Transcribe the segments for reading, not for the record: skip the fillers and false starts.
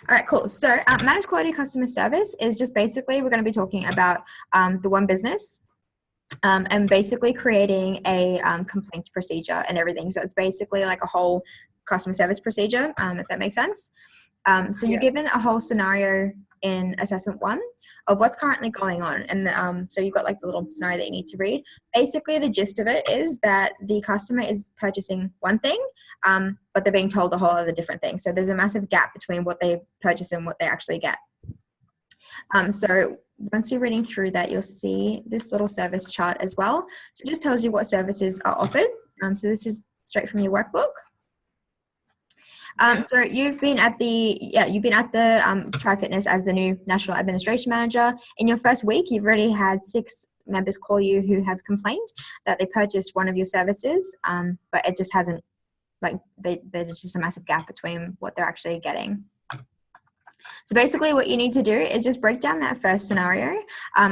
All right, cool. So managed quality customer service is just basically, we're going to be talking about the one business and basically creating a complaints procedure and everything. So it's basically like a whole customer service procedure, if that makes sense. So you're given a whole scenario in assessment 1 of what's currently going on. And so you've got like the little scenario that you need to read. Basically, the gist of it is that the customer is purchasing one thing, but they're being told a whole other different thing. So there's a massive gap between what they purchase and what they actually get. So once you're reading through that, you'll see this little service chart as well. So it just tells you what services are offered. So this is straight from your workbook. So you've been at the Tri Fitness as the new National Administration Manager. In your first week, you've already had 6 members call you who have complained that they purchased one of your services, but it just hasn't, like, there's just a massive gap between what they're actually getting. So basically what you need to do is just break down that first scenario,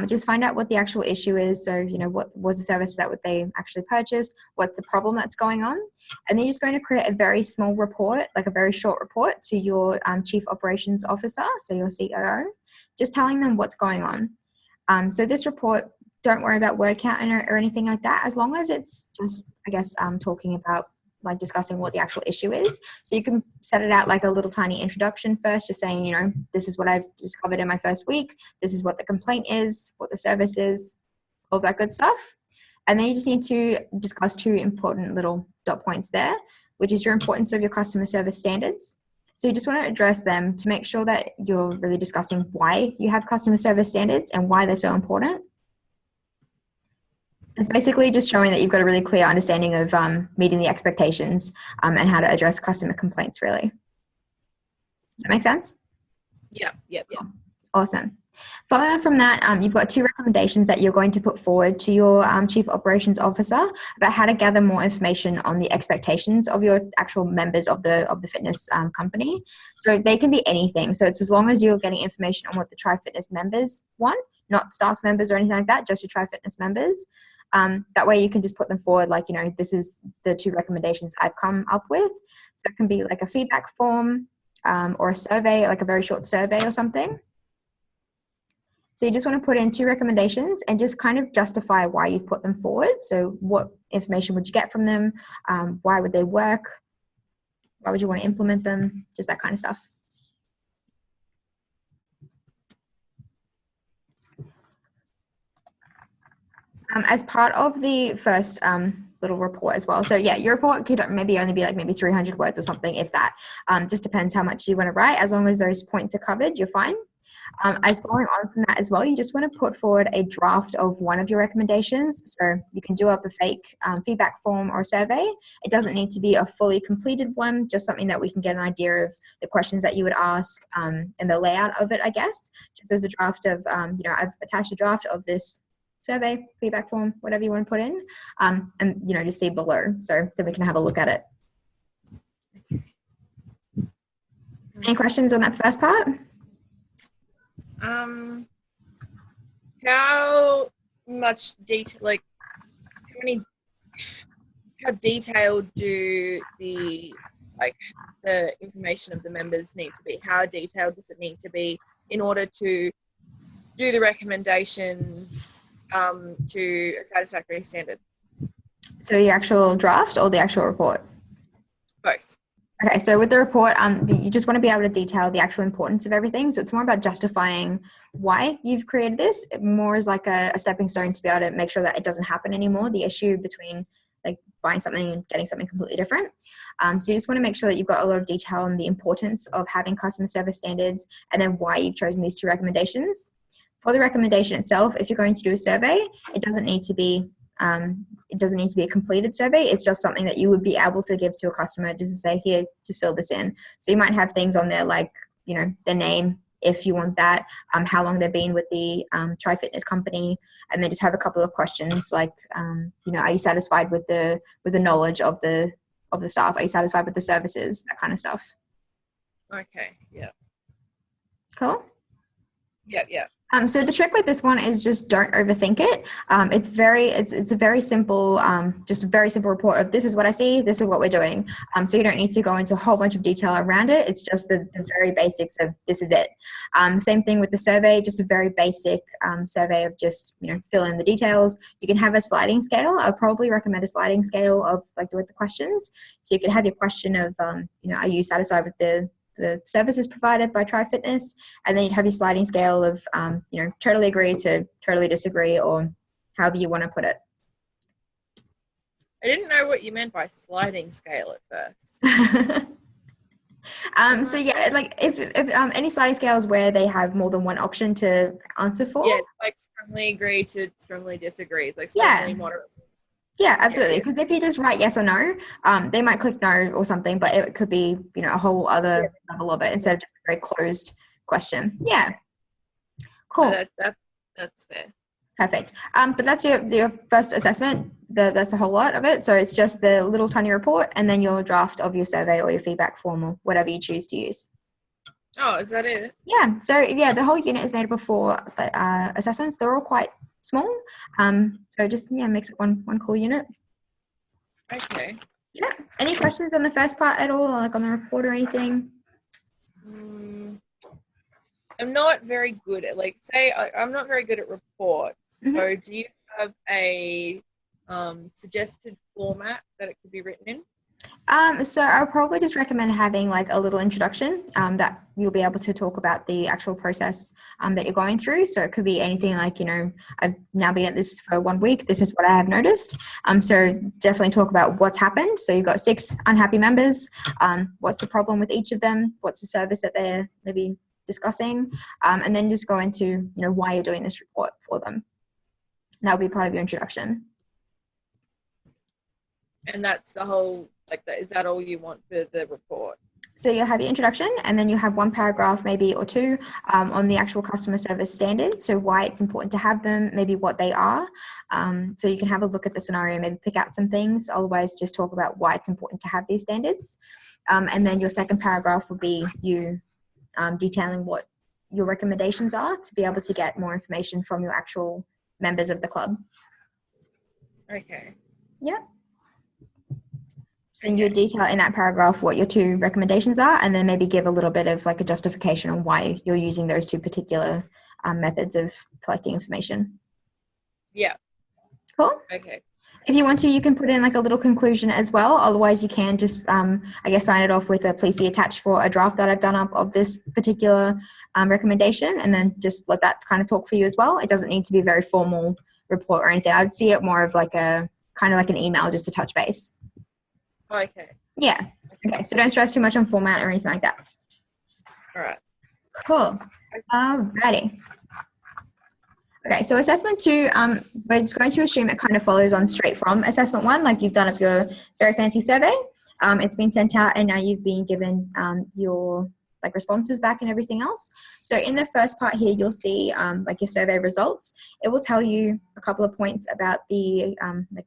just find out what the actual issue is. So, you know, what was the service that they actually purchased? What's the problem that's going on? And then you're just going to create a very small report, like a very short report to your Chief Operations Officer, so your COO, just telling them what's going on. So this report, don't worry about word count or anything like that, as long as it's just, I guess, talking about, like, discussing what the actual issue is. So you can set it out like a little tiny introduction first, just saying, you know, this is what I've discovered in my first week. This is what the complaint is, what the service is, all that good stuff. And then you just need to discuss 2 important little dot points there, which is your importance of your customer service standards. So you just want to address them to make sure that you're really discussing why you have customer service standards and why they're so important. It's basically just showing that you've got a really clear understanding of meeting the expectations and how to address customer complaints, really. Does that make sense? Yeah. Awesome. Following from that, you've got 2 recommendations that you're going to put forward to your Chief Operations Officer about how to gather more information on the expectations of your actual members of the fitness company. So they can be anything. So it's as long as you're getting information on what the Tri Fitness members want, not staff members or anything like that, just your Tri Fitness members. That way you can just put them forward, like, you know, this is the 2 recommendations I've come up with. So it can be like a feedback form or a survey, like a very short survey or something. So you just want to put in 2 recommendations and just kind of justify why you've put them forward. So what information would you get from them? Why would they work? Why would you want to implement them? Just that kind of stuff. As part of the first little report as well. So yeah, your report could maybe only be like maybe 300 words or something, if that. Just depends how much you want to write. As long as those points are covered, you're fine. As following on from that as well, you just want to put forward a draft of one of your recommendations. So you can do up a fake feedback form or survey. It doesn't need to be a fully completed one, just something that we can get an idea of the questions that you would ask and the layout of it, I guess. Just as a draft of, you know, I've attached a draft of this survey, feedback form, whatever you want to put in, and, you know, just see below, so then we can have a look at it. Any questions on that first part? How much detail, like, how detailed do the information of the members need to be? How detailed does it need to be in order to do the recommendations to a satisfactory standard? So the actual draft or the actual report? Both. Okay, so with the report, you just want to be able to detail the actual importance of everything. So it's more about justifying why you've created this. It more is like a stepping stone to be able to make sure that it doesn't happen anymore, the issue between like buying something and getting something completely different. So you just want to make sure that you've got a lot of detail on the importance of having customer service standards and then why you've chosen these 2 recommendations. For the recommendation itself, if you're going to do a survey, it doesn't need to be a completed survey. It's just something that you would be able to give to a customer just to say, here, just fill this in. So you might have things on there like, you know, their name, if you want that, how long they've been with the Tri Fitness company, and then just have a couple of questions like, you know, are you satisfied with the knowledge of the staff? Are you satisfied with the services? That kind of stuff. Okay. Yeah. Cool. Yeah. So the trick with this one is just don't overthink it. It's a very simple, just a very simple report of this is what I see, this is what we're doing. So you don't need to go into a whole bunch of detail around it. It's just the very basics of this is it. Same thing with the survey, just a very basic survey of just, fill in the details. You can have a sliding scale. I'll probably recommend a sliding scale of with the questions. So you can have your question of, are you satisfied with the services provided by Try Fitness, and then you'd have your sliding scale of totally agree to totally disagree, or however you want to put it. I didn't know what you meant by sliding scale at first. So yeah, like if any sliding scales where they have more than one option to answer for. Yeah, it's like strongly agree to strongly disagree. It's like strongly moderate. Yeah, absolutely. Because if you just write yes or no, they might click no or something, but it could be, a whole other level of it instead of just a very closed question. Yeah. Cool. So that's fair. Perfect. But that's your first assessment. That's a whole lot of it. So it's just the little tiny report and then your draft of your survey or your feedback form or whatever you choose to use. Oh, is that it? Yeah. So yeah, the whole unit is made up of 4 assessments. They're all quite small. So just makes it one cool unit. Okay. Yeah. Any questions on the first part at all, like on the report or anything? I'm not very good at I'm not very good at reports. Mm-hmm. So do you have a suggested format that it could be written in? So I'll probably just recommend having like a little introduction that you'll be able to talk about the actual process that you're going through. So it could be anything like, I've now been at this for 1 week. This is what I have noticed. So definitely talk about what's happened. So you've got 6 unhappy members. What's the problem with each of them? What's the service that they're maybe discussing? And then just go into, why you're doing this report for them. That'll be part of your introduction. And that's the whole, is that all you want for the report? So you'll have your introduction and then you have 1 paragraph maybe or 2 on the actual customer service standards. So why it's important to have them, maybe what they are. So you can have a look at the scenario, maybe pick out some things. Otherwise, just talk about why it's important to have these standards. And then your second paragraph will be you detailing what your recommendations are to be able to get more information from your actual members of the club. Okay. Yeah. So then you detail in that paragraph what your 2 recommendations are, and then maybe give a little bit of like a justification on why you're using those 2 particular methods of collecting information. Yeah. Cool. Okay. If you want to, you can put in like a little conclusion as well. Otherwise, you can just, sign it off with a please see attached for a draft that I've done up of this particular recommendation, and then just let that kind of talk for you as well. It doesn't need to be a very formal report or anything. I'd see it more of like a kind of like an email just to touch base. Okay. Yeah. Okay. So don't stress too much on format or anything like that. All right. Cool. Alrighty. Okay. So assessment 2, we're just going to assume it kind of follows on straight from assessment 1, like you've done up your very fancy survey. It's been sent out and now you've been given your responses back and everything else. So in the first part here, you'll see your survey results. It will tell you a couple of points about the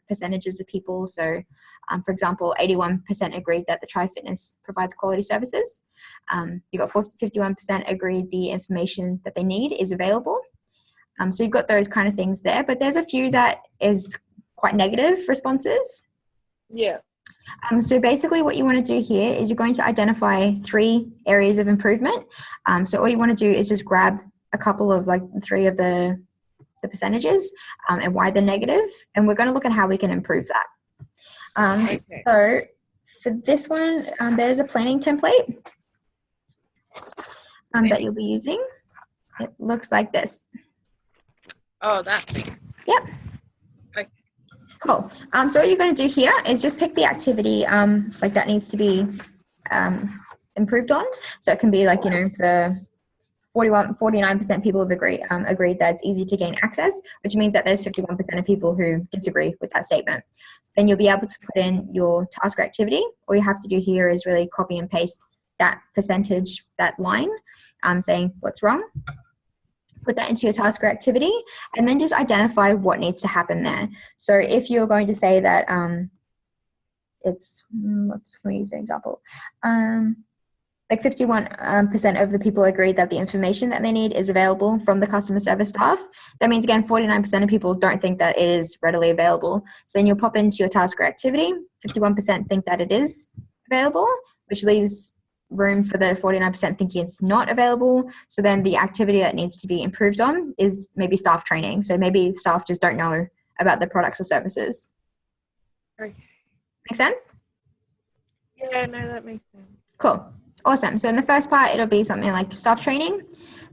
percentages of people. So for example, 81% agreed that the Try Fitness provides quality services. You got 51% agreed the information that they need is available. So you've got those kind of things there, but there's a few that is quite negative responses. Yeah. So basically what you want to do here is you're going to identify 3 areas of improvement. So all you want to do is just grab a couple of 3 of the percentages and why they're negative. And we're going to look at how we can improve that. Okay. So for this one, there's a planning template that you'll be using. It looks like this. Oh, that thing. Yep. Okay. Cool. So what you're going to do here is just pick the activity that needs to be improved on. So it can be the 49% people have agreed that it's easy to gain access, which means that there's 51% of people who disagree with that statement. So then you'll be able to put in your task or activity. All you have to do here is really copy and paste that percentage, that line, saying what's wrong. Put that into your task or activity, and then just identify what needs to happen there. So if you're going to say that can we use an example? like 51% of the people agreed that the information that they need is available from the customer service staff. That means, again, 49% of people don't think that it is readily available. So then you'll pop into your task or activity. 51% think that it is available, which leaves room for the 49% thinking it's not available. So then the activity that needs to be improved on is maybe staff training. So maybe staff just don't know about the products or services. Okay. Make sense? Yeah, no, that makes sense. Cool. Awesome. So in the first part, it'll be something like staff training.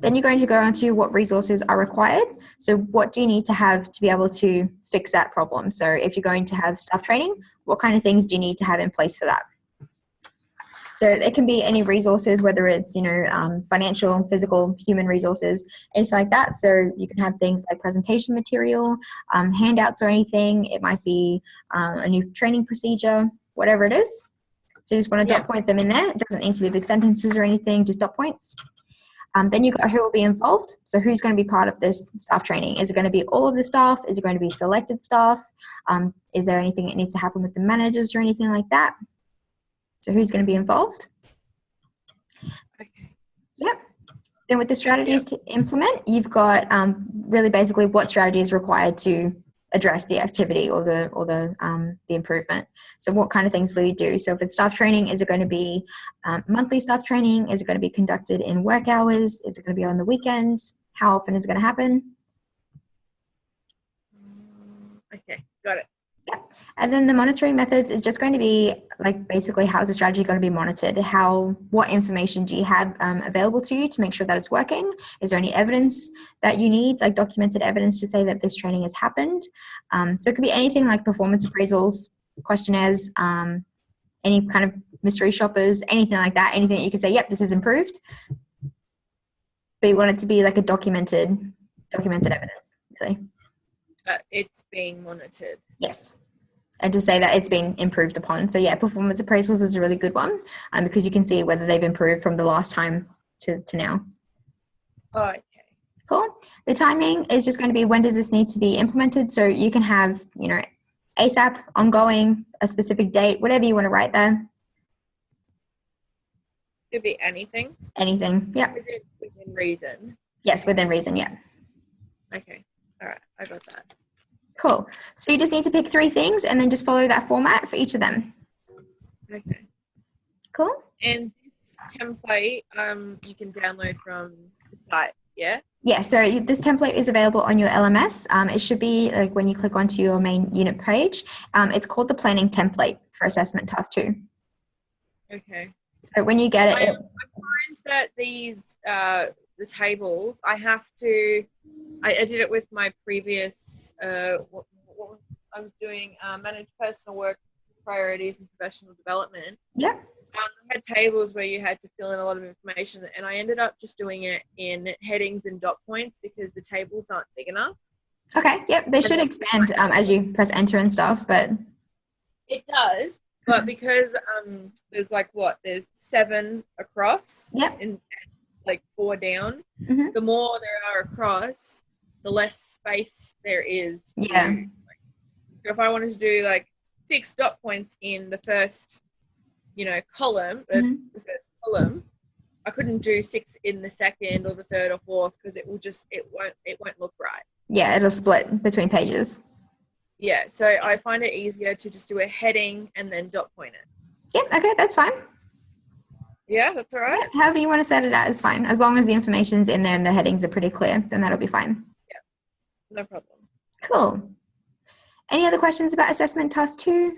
Then you're going to go on to what resources are required. So what do you need to have to be able to fix that problem? So if you're going to have staff training, what kind of things do you need to have in place for that? So it can be any resources, whether it's, financial, physical, human resources, anything like that. So you can have things like presentation material, handouts or anything. It might be a new training procedure, whatever it is. So you just want to dot point them in there. It doesn't need to be big sentences or anything, just dot points. Then you've got who will be involved. So who's going to be part of this staff training? Is it going to be all of the staff? Is it going to be selected staff? Is there anything that needs to happen with the managers or anything like that? So who's going to be involved? Okay. Yep. Then with the strategies to implement, you've got really basically what strategy is required to address the activity or the improvement. So what kind of things will you do? So if it's staff training, is it going to be monthly staff training? Is it going to be conducted in work hours? Is it going to be on the weekends? How often is it going to happen? Okay, got it. Yeah. And then the monitoring methods is just going to be like basically how's the strategy going to be monitored? What information do you have available to you to make sure that it's working? Is there any evidence that you need, like documented evidence to say that this training has happened? So it could be anything like performance appraisals, questionnaires, any kind of mystery shoppers, anything like that, anything that you can say, yep, this is improved. But you want it to be like a documented evidence, really. It's being monitored. Yes. And to say that it's been improved upon. So yeah, performance appraisals is a really good one because you can see whether they've improved from the last time to now. Oh, okay. Cool. The timing is just going to be when does this need to be implemented? So you can have, ASAP, ongoing, a specific date, whatever you want to write there. Could be anything. Anything. Yeah. Within reason. Yes, within reason. Yeah. Okay. All right. I got that. Cool. So you just need to pick 3 things and then just follow that format for each of them. Okay. Cool. And this template, you can download from the site, yeah? Yeah, so this template is available on your LMS. It should be like when you click onto your main unit page. It's called the planning template for assessment task 2. Okay. So when you get it, I find that these, the tables, I did it with my previous, what I was doing, manage personal work priorities and professional development. Yeah. I had tables where you had to fill in a lot of information, and I ended up just doing it in headings and dot points because the tables aren't big enough. Okay, yep, they should expand as you press enter and stuff, but... It does, but because there's 7 across, yep, and like 4 down, mm-hmm. The more there are across, the less space there is. Yeah. So if I wanted to do like 6 dot points in the first, column, mm-hmm. the first column, I couldn't do 6 in the second or the third or fourth because it won't look right. Yeah, it'll split between pages. Yeah, so I find it easier to just do a heading and then dot point it. Yeah, okay, that's fine. Yeah, that's all right. Yeah, however you want to set it out is fine. As long as the information's in there and the headings are pretty clear, then that'll be fine. Yeah, no problem. Cool. Any other questions about assessment task 2?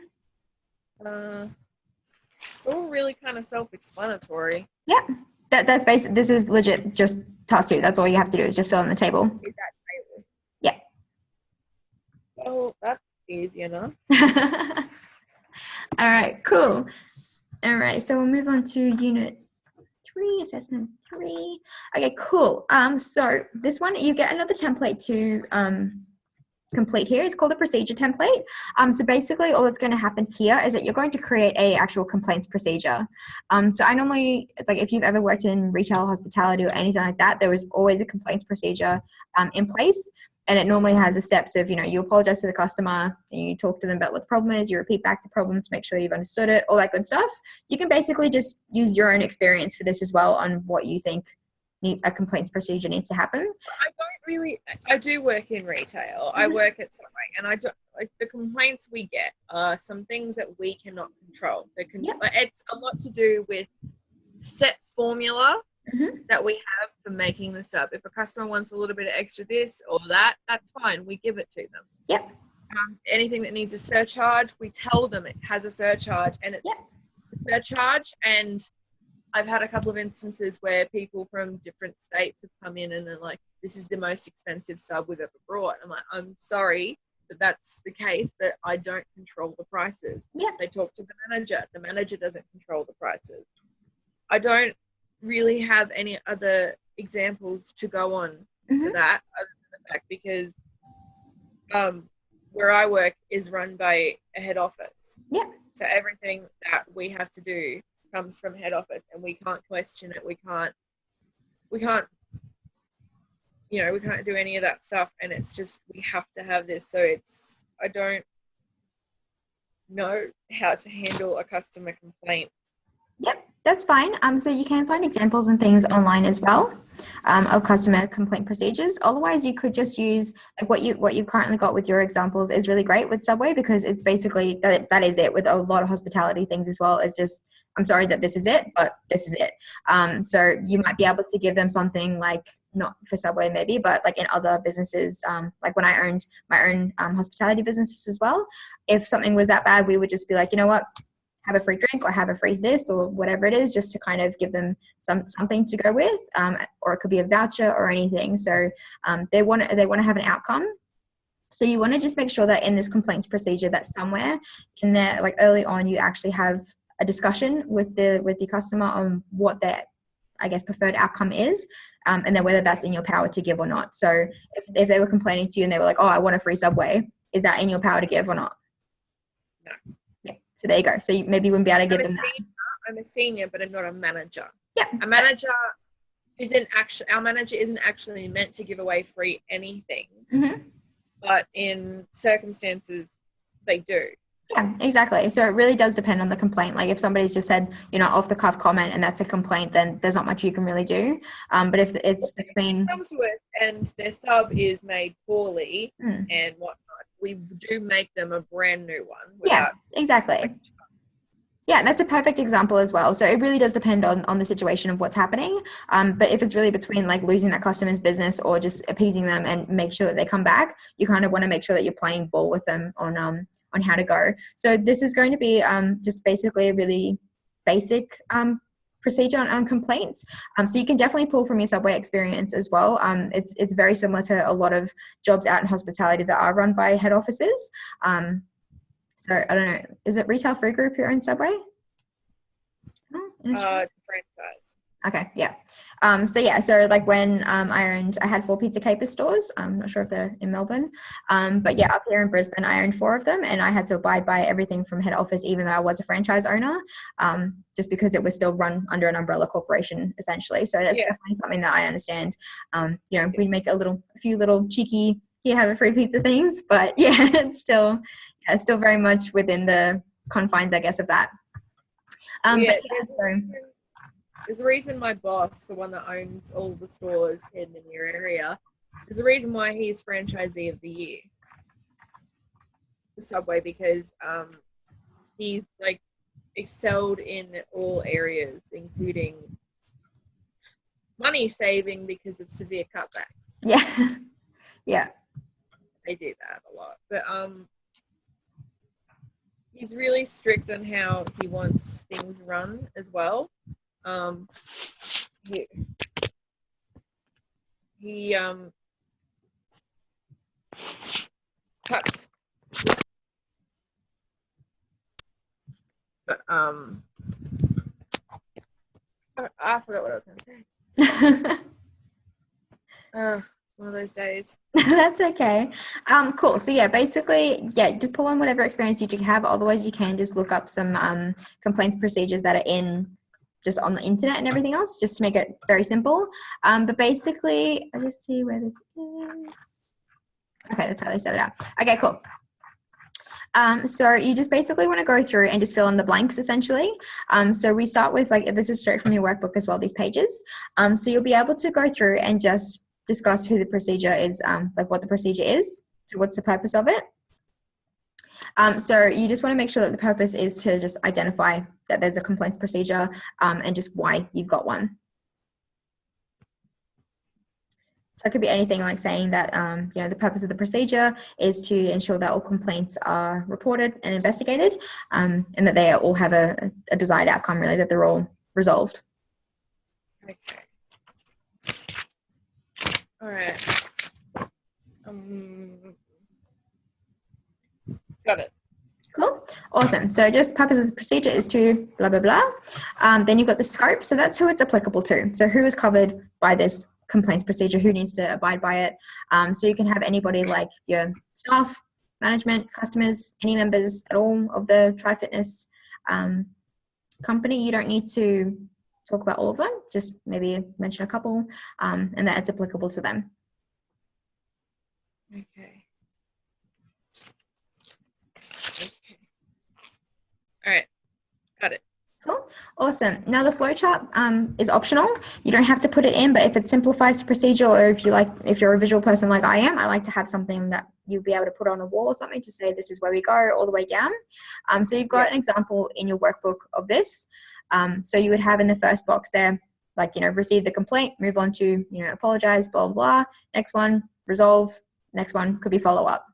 It's all really kind of self-explanatory. Yeah, that's basic. This is legit just task 2. That's all you have to do is just fill in the table. Is that table? Yeah. Oh, that's easy enough. All right, cool. All right, so we'll move on to unit 3, assessment 3. Okay, cool. So this one, you get another template to complete here. It's called a procedure template. So basically all that's going to happen here is that you're going to create a actual complaints procedure. So I normally, like if you've ever worked in retail, hospitality or anything like that, there was always a complaints procedure in place. And it normally has the steps of, you apologize to the customer, and you talk to them about what the problem is, you repeat back the problem to make sure you've understood it, all that good stuff. You can basically just use your own experience for this as well on what you think a complaints procedure needs to happen. I do work in retail. I work at Subway, and I do, like, the complaints we get are some things that we cannot control. It's a lot to do with set formula that we have for making the sub. If a customer wants a little bit of extra this or that, that's fine. We give it to them. Yep. Anything that needs a surcharge, we tell them it has a surcharge, and it's a surcharge. And I've had a couple of instances where people from different states have come in and they're like, this is the most expensive sub we've ever brought. I'm like, I'm sorry that that's the case, but I don't control the prices. Yeah. They talk to the manager. The manager doesn't control the prices. I don't really have any other examples to go on for that, other than the fact because where I work is run by a head office. Yeah. So everything that we have to do comes from head office, and we can't question it. We can't we can't do any of that stuff, and it's just we have to have this. So I don't know how to handle a customer complaint. Yep, that's fine. So you can find examples and things online as well of customer complaint procedures. Otherwise, you could just use like what you've currently got with your examples is really great with Subway, because it's basically that is it with a lot of hospitality things as well. It's just, I'm sorry that this is it, but this is it. So you might be able to give them something like, not for Subway maybe, but like in other businesses, like when I owned my own hospitality businesses as well, if something was that bad, we would just be like, you know what, have a free drink or have a free this or whatever it is, just to kind of give them something to go with, or it could be a voucher or anything. So they want to have an outcome. So you want to just make sure that in this complaints procedure that somewhere in there, like early on, you actually have a discussion with the customer on what their, I guess, preferred outcome is, and then whether that's in your power to give or not. So if they were complaining to you and they were like, oh, I want a free Subway, is that in your power to give or not? No. Yeah. So there you go. So maybe you wouldn't be able to give them that. I'm a senior, but I'm not a manager. Yeah. A manager our manager isn't actually meant to give away free anything, but in circumstances they do. Yeah, exactly. So it really does depend on the complaint. Like if somebody's just said, off the cuff comment and that's a complaint, then there's not much you can really do. But if it's between, come to us and their sub is made poorly and whatnot, we do make them a brand new one. Yeah, exactly. Yeah, that's a perfect example as well. So it really does depend on the situation of what's happening. But if it's really between like losing that customer's business or just appeasing them and make sure that they come back, you kind of want to make sure that you're playing ball with them on how to go. So this is going to be just basically a really basic procedure on complaints. So you can definitely pull from your Subway experience as well. It's very similar to a lot of jobs out in hospitality that are run by head offices. So I don't know, is it Retail Free Group here in Subway? Franchise. Okay, yeah. So like when I had 4 Pizza Capers stores. I'm not sure if they're in Melbourne. But yeah, up here in Brisbane, I owned 4 of them, and I had to abide by everything from head office, even though I was a franchise owner, just because it was still run under an umbrella corporation, essentially. So that's definitely something that I understand. We'd make a few little cheeky, have a free pizza things, but yeah, it's still very much within the confines, I guess, of that. There's a reason my boss, the one that owns all the stores in your area, there's a reason why he's franchisee of the year, the Subway, because he's like excelled in all areas, including money saving because of severe cutbacks. Yeah. Yeah. They do that a lot, but he's really strict on how he wants things run as well. He cuts, but I forgot what I was going to say. One of those days. That's okay. Cool. So yeah, basically, just pull on whatever experience you have. Otherwise, you can just look up some complaints procedures that are just on the internet and everything else, just to make it very simple. But basically, I just see where this is. Okay, that's how they set it out. Okay, cool. So you just basically want to go through and just fill in the blanks essentially. So we start with, like, this is straight from your workbook as well, these pages. So you'll be able to go through and just discuss who the procedure is, like what the procedure is. So what's the purpose of it? So you just want to make sure that the purpose is to just identify that there's a complaints procedure, and just why you've got one. So it could be anything like saying that, the purpose of the procedure is to ensure that all complaints are reported and investigated, and that they all have a desired outcome, really, that they're all resolved. Okay. All right. Got it. Cool. Awesome. So just purpose of the procedure is to blah, blah, blah. Then you've got the scope. So that's who it's applicable to. So who is covered by this complaints procedure, who needs to abide by it. So you can have anybody like your staff, management, customers, any members at all of the Try Fitness company. You don't need to talk about all of them, just maybe mention a couple, and that it's applicable to them. Okay. All right. Got it. Cool. Awesome. Now the flowchart is optional. You don't have to put it in, but if it simplifies the procedure, or if you're a visual person like I am, I like to have something that you'll be able to put on a wall or something to say this is where we go all the way down. So you've got an example in your workbook of this. So you would have in the first box there, like, receive the complaint, move on to, apologize, blah, blah, blah. Next one, resolve. Next one could be follow up.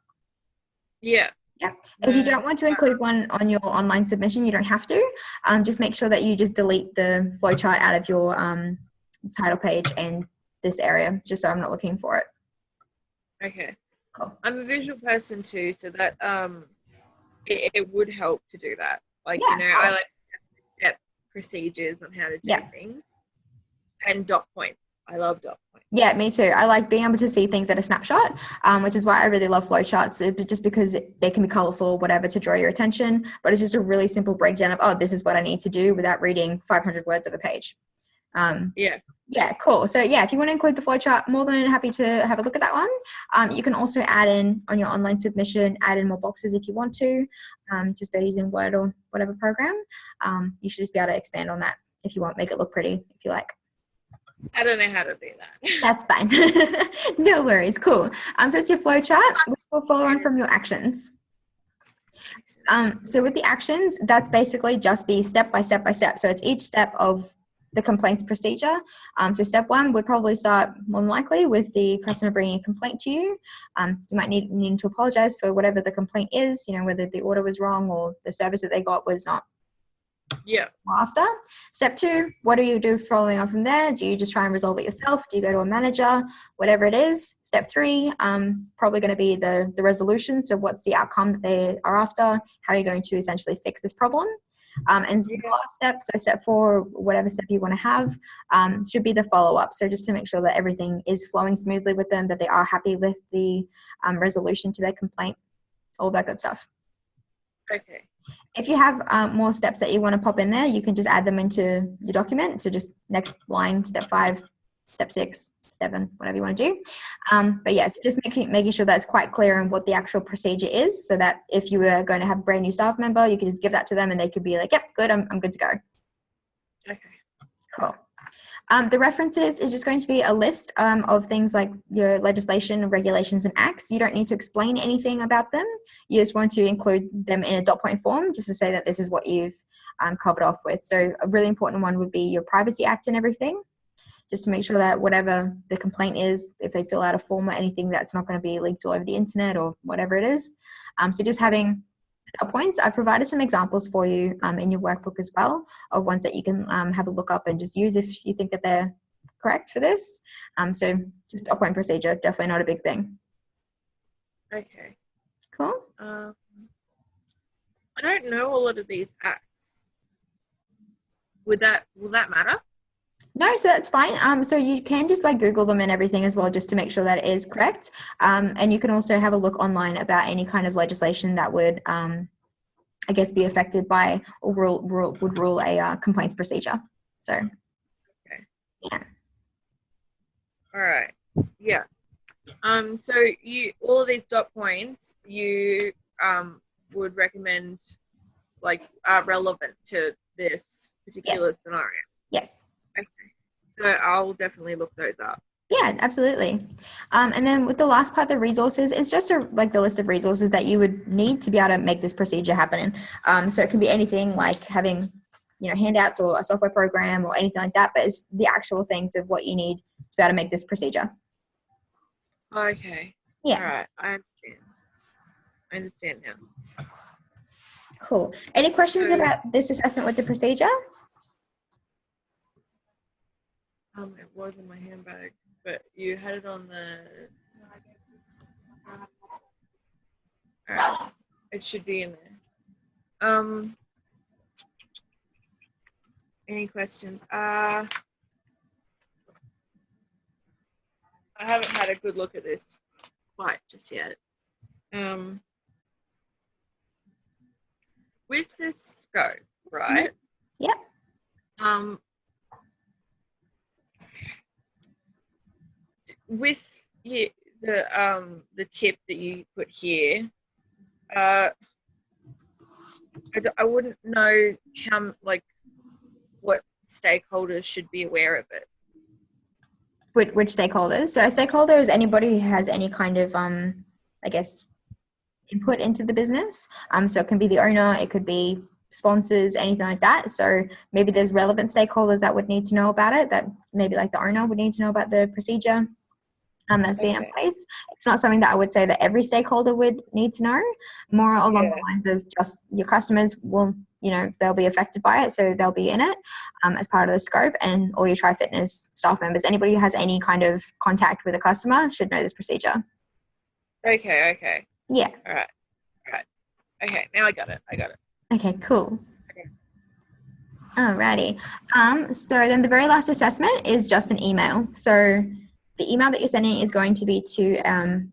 Yeah. Yeah. If you don't want to include one on your online submission, you don't have to. Just make sure that you just delete the flowchart out of your title page and this area, just so I'm not looking for it. Okay. Cool. I'm a visual person too, so that it would help to do that. Like, Yeah, cool. I like step procedures on how to do things, and dot points. I love dot points. Yeah, me too. I like being able to see things at a snapshot, which is why I really love flowcharts, just because they can be colorful or whatever to draw your attention, but it's just a really simple breakdown of, oh, this is what I need to do without reading 500 words of a page. Yeah, cool. So yeah, if you want to include the flowchart, more than happy to have a look at that one. You can also add in on your online submission, add in more boxes if you want to, just by using Word or whatever program. You should just be able to expand on that if you want, make it look pretty if you like. I don't know how to do that. That's fine. No worries. Cool. So it's your flow chart. We'll follow on from your actions. So with the actions, that's basically just the step by step by step. So it's each step of the complaints procedure. So step one would probably start more than likely with the customer bringing a complaint to you. You might need to apologize for whatever the complaint is, whether the order was wrong or the service that they got was not after. Step two, what do you do following on from there? Do you just try and resolve it yourself? Do you go to a manager? Whatever it is. Step three, probably going to be the resolution. So what's the outcome that they are after? How are you going to essentially fix this problem? And the last step, so step four, whatever step you want to have, should be the follow-up. So just to make sure that everything is flowing smoothly with them, that they are happy with the resolution to their complaint, all that good stuff. Okay. If you have more steps that you want to pop in there, you can just add them into your document. So just next line, step 5, step 6, 7, whatever you want to do. But yeah, so just making sure that it's quite clear on what the actual procedure is, so that if you were going to have a brand new staff member, you could just give that to them and they could be like, yep, good, I'm good to go. Okay. Cool. The references is just going to be a list of things like your legislation, regulations, and acts. You don't need to explain anything about them. You just want to include them in a dot point form just to say that this is what you've covered off with. So a really important one would be your Privacy Act and everything, just to make sure that whatever the complaint is, if they fill out a form or anything, that's not going to be leaked all over the internet or whatever it is. So just having points. I've provided some examples for you in your workbook as well, of ones that you can have a look up and just use if you think that they're correct for this. So just a point procedure, definitely not a big thing. Okay. Cool. I don't know a lot of these acts. Will that matter? No, so that's fine. So you can just like Google them and everything as well, just to make sure that it is correct. And you can also have a look online about any kind of legislation that would, I guess, be affected by or would rule a complaints procedure. So, okay. Yeah. All right. Yeah. So all of these dot points you would recommend like are relevant to this particular scenario. Yes. Okay. So I'll definitely look those up. Yeah, absolutely. And then with the last part, the resources, it's just like the list of resources that you would need to be able to make this procedure happen. So it can be anything like having, handouts or a software program or anything like that, but it's the actual things of what you need to be able to make this procedure. Okay. Yeah. All right. I understand now. Cool. Any questions about this assessment with the procedure? It was in my handbag, but you had it on the. All right. It should be in there. Any questions? I haven't had a good look at this quite just yet. With this scope, right? Yeah. With the tip that you put here, I wouldn't know how what stakeholders should be aware of it. Which stakeholders? So a stakeholder is anybody who has any kind of, I guess, input into the business. So it can be the owner, it could be sponsors, anything like that. So maybe there's relevant stakeholders that would need to know about it, that maybe like the owner would need to know about the procedure that's being in place. It's not something that I would say that every stakeholder would need to know. More along the lines of just your customers will, they'll be affected by it, so they'll be in it as part of the scope, and all your Try Fitness staff members, anybody who has any kind of contact with a customer should know this procedure. Okay. Yeah. All right. Okay, now I got it. Okay, cool. Okay. Alrighty. So then the very last assessment is just an email. So the email that you're sending is going to be to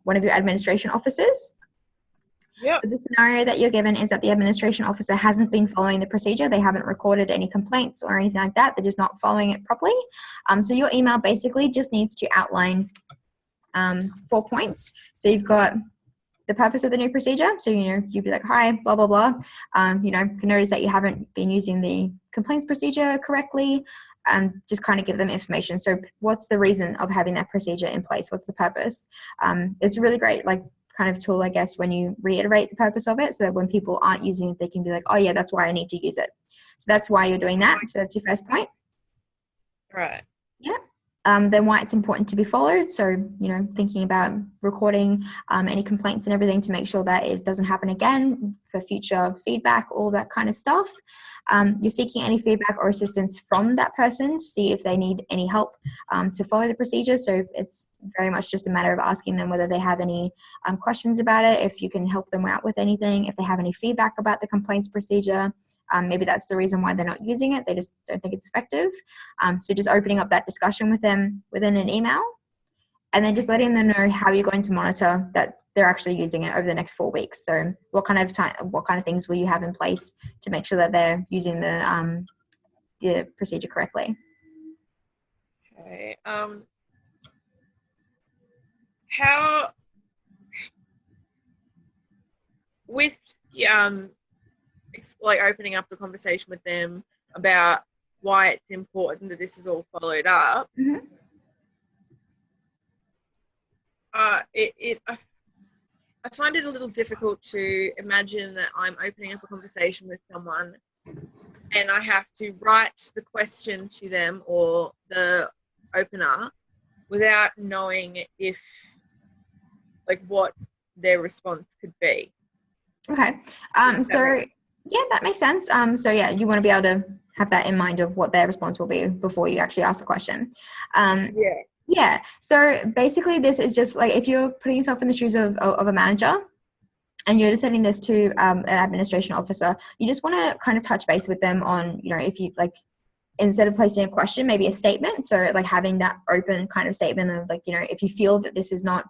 one of your administration officers. Yep. So the scenario that you're given is that the administration officer hasn't been following the procedure. They haven't recorded any complaints or anything like that. They're just not following it properly. So your email basically just needs to outline 4 points. So you've got the purpose of the new procedure. So, you'd be like, hi, blah, blah, blah. Can notice that you haven't been using the complaints procedure correctly. Just kind of give them information. So what's the reason of having that procedure in place? What's the purpose? It's a really great, kind of tool, I guess, when you reiterate the purpose of it, so that when people aren't using it, they can be like, oh yeah, that's why I need to use it. So that's why you're doing that. So that's your first point. Right. Yeah. Then why it's important to be followed. So, thinking about recording any complaints and everything to make sure that it doesn't happen again for future feedback, all that kind of stuff. You're seeking any feedback or assistance from that person to see if they need any help to follow the procedure. So it's very much just a matter of asking them whether they have any questions about it, if you can help them out with anything, if they have any feedback about the complaints procedure. Maybe that's the reason why they're not using it. They just don't think it's effective. So just opening up that discussion with them within an email, and then just letting them know how you're going to monitor that they're actually using it over the next 4 weeks. So what kind of things will you have in place to make sure that they're using the procedure correctly? Okay. How with opening up the conversation with them about why it's important that this is all followed up. Mm-hmm. I find it a little difficult to imagine that I'm opening up a conversation with someone and I have to write the question to them or the opener without knowing if what their response could be. Okay. So yeah, that makes sense. So yeah, you want to be able to have that in mind of what their response will be before you actually ask the question. Yeah. So basically this is just if you're putting yourself in the shoes of a manager and you're just sending this to an administration officer, you just want to kind of touch base with them on, if you instead of placing a question, maybe a statement. So like having that open kind of statement of like, if you feel that this is not,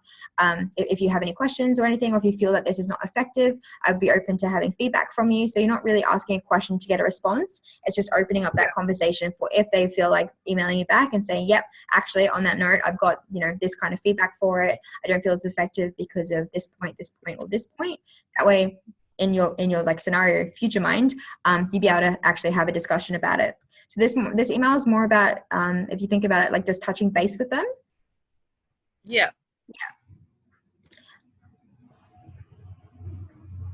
if you have any questions or anything, or if you feel that this is not effective, I'd be open to having feedback from you. So you're not really asking a question to get a response. It's just opening up that conversation for if they feel like emailing you back and saying, yep, actually on that note, I've got, this kind of feedback for it. I don't feel it's effective because of this point, or this point. That way, in your like scenario future mind, you'd be able to actually have a discussion about it. So this email is more about, if you think about it, like just touching base with them. Yeah.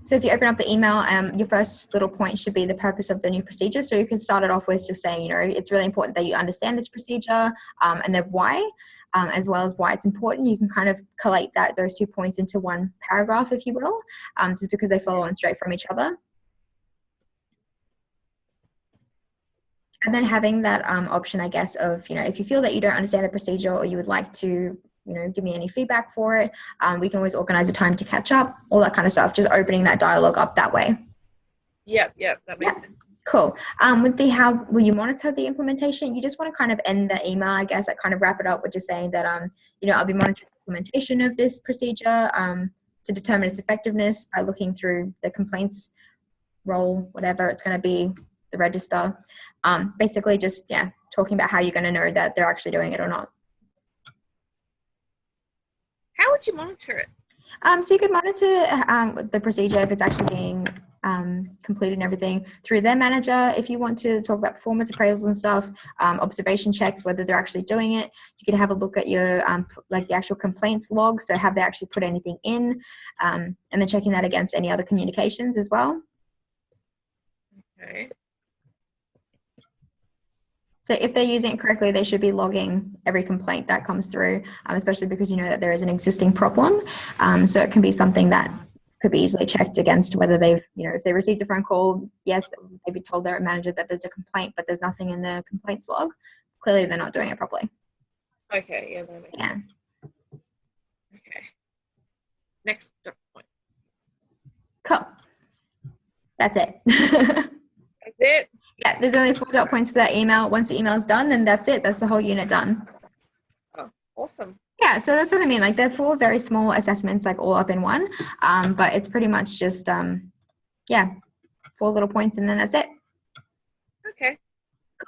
So if you open up the email, your first little point should be the purpose of the new procedure. So you can start it off with just saying, it's really important that you understand this procedure, and then why, as well as why it's important. You can kind of collate those 2 points into one paragraph, if you will, just because they follow on straight from each other. And then having that option, I guess, of, if you feel that you don't understand the procedure or you would like to, give me any feedback for it, we can always organize a time to catch up, all that kind of stuff, just opening that dialogue up that way. Yep, that makes sense. Cool. With the how will you monitor the implementation, you just want to kind of end the email, I guess, like kind of wrap it up with just saying that, I'll be monitoring the implementation of this procedure to determine its effectiveness by looking through the complaints role, whatever it's going to be, the register. Basically just, talking about how you're going to know that they're actually doing it or not. How would you monitor it? So you could monitor the procedure if it's actually being completed and everything through their manager. If you want to talk about performance appraisals and stuff, observation checks, whether they're actually doing it, you can have a look at your like the actual complaints log. So have they actually put anything in, and then checking that against any other communications as well. Okay. So if they're using it correctly, they should be logging every complaint that comes through, especially because you know that there is an existing problem. So it can be something that could be easily checked against whether they've, if they received a phone call, yes, maybe told their manager that there's a complaint, but there's nothing in the complaints log. Clearly, they're not doing it properly. Okay, yeah, that makes sense. Okay. Next point. Cool. That's it. That's it? Yeah, there's only 4 dot points for that email. Once the email is done, then that's it. That's the whole unit done. Oh, awesome. Yeah, so that's what I mean. Like they're 4 very small assessments, like all up in one. But it's pretty much just, 4 little points and then that's it. Okay.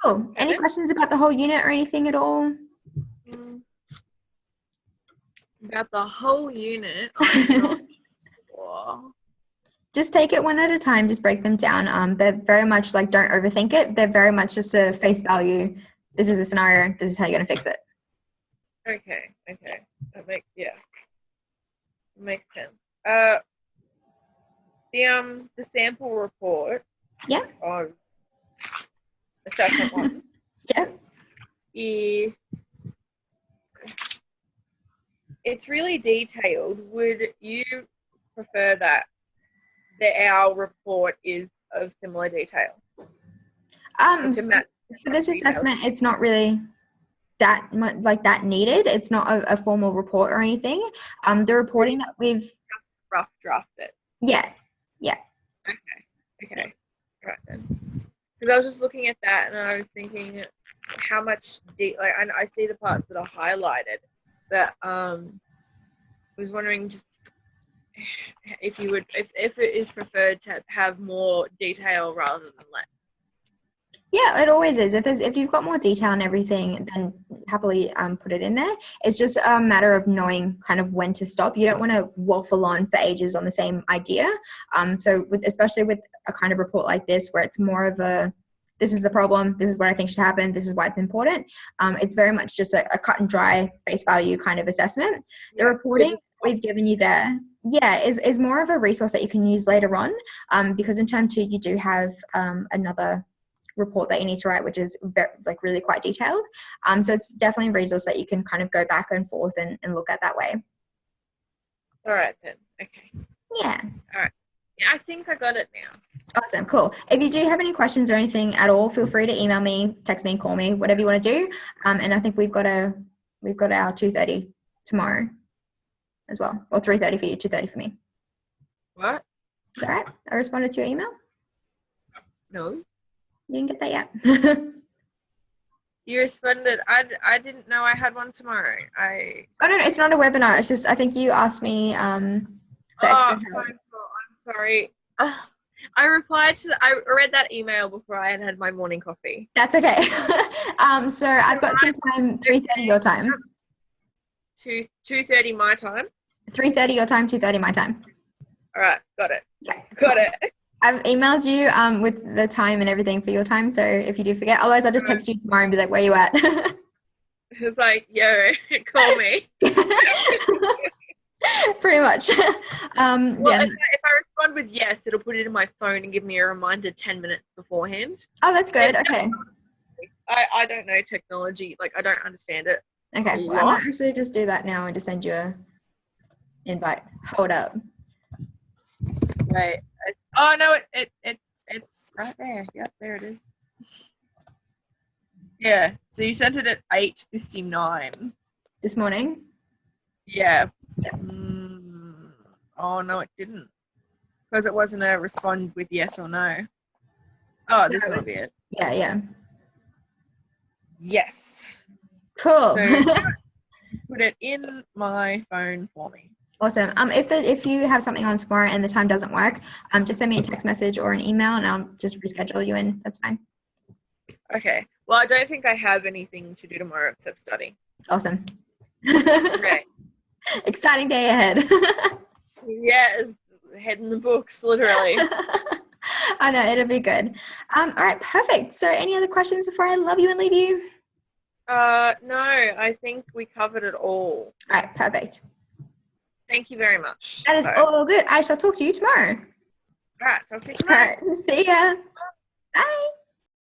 Cool. Any questions about the whole unit or anything at all? About the whole unit, I'm not sure. Just take it one at a time. Just break them down. They're very much like, don't overthink it. They're very much just a face value. This is a scenario. This is how you're going to fix it. Okay. That makes sense. The sample report. Yeah. On assessment 1. Yeah. It's really detailed. Would you prefer that our report is of similar detail? For this assessment, it's not really that much like that needed. It's not a formal report or anything. The reporting that we've rough draft it. Yeah. Okay. Right then. Because I was just looking at that and I was thinking how much and I see the parts that are highlighted, but I was wondering just if you would, if it is preferred to have more detail rather than less. Yeah, it always is. If you've got more detail and everything, then happily put it in there. It's just a matter of knowing kind of when to stop. You don't want to waffle on for ages on the same idea. So especially with a kind of report like this, where it's more of a, this is the problem, this is what I think should happen, this is why it's important. It's very much just a cut and dry face value kind of assessment. The reporting we've given you there, is more of a resource that you can use later on, because in term 2, you do have another report that you need to write, which is really quite detailed. So it's definitely a resource that you can kind of go back and forth and look at that way. All right then. Okay. Yeah. All right. Yeah, I think I got it now. Awesome. Cool. If you do have any questions or anything at all, feel free to email me, text me, call me, whatever you want to do. And I think we've got our 2:30 tomorrow as well, or 3:30 for you, 2:30 for me. What? Is that right? I responded to your email? No. You didn't get that yet? You responded. I didn't know I had one tomorrow. Oh no, it's not a webinar. It's just I think you asked me for extra help. I'm sorry. I replied to. I read that email before I had my morning coffee. That's okay. So I've got some time. 3:30 your time. 2:30 my time. 3:30 your time. 2:30 my time. All right, got it. Okay. Got it. I've emailed you with the time and everything for your time. So if you do forget, otherwise I'll just text you tomorrow and be like, "Where you at?" It's like, yo, call me. Pretty much. Well, if I respond with yes, it'll put it in my phone and give me a reminder 10 minutes beforehand. Oh, that's good. Okay. I don't know technology. Like, I don't understand it. Okay. Well, I might actually just do that now and just send you a invite. Hold up. Right. Oh no, it's right there. Yep, there it is. Yeah. So you sent it at 8:59 This morning. Yeah. Oh no, it didn't, because it wasn't a respond with yes or no. Oh, this might be it. Yeah. Yes. Cool. So put it in my phone for me. Awesome. If you have something on tomorrow and the time doesn't work, just send me a text message or an email and I'll just reschedule you in. That's fine. Okay. Well, I don't think I have anything to do tomorrow except study. Awesome. Great. Exciting day ahead. Yes. Head in the books, literally. I know, it'll be good. All right, perfect. So any other questions before I love you and leave you? No, I think we covered it all. All right, perfect. Thank you very much. That is all good. I shall talk to you tomorrow. All right, talk to you tomorrow. All right, see ya. Bye.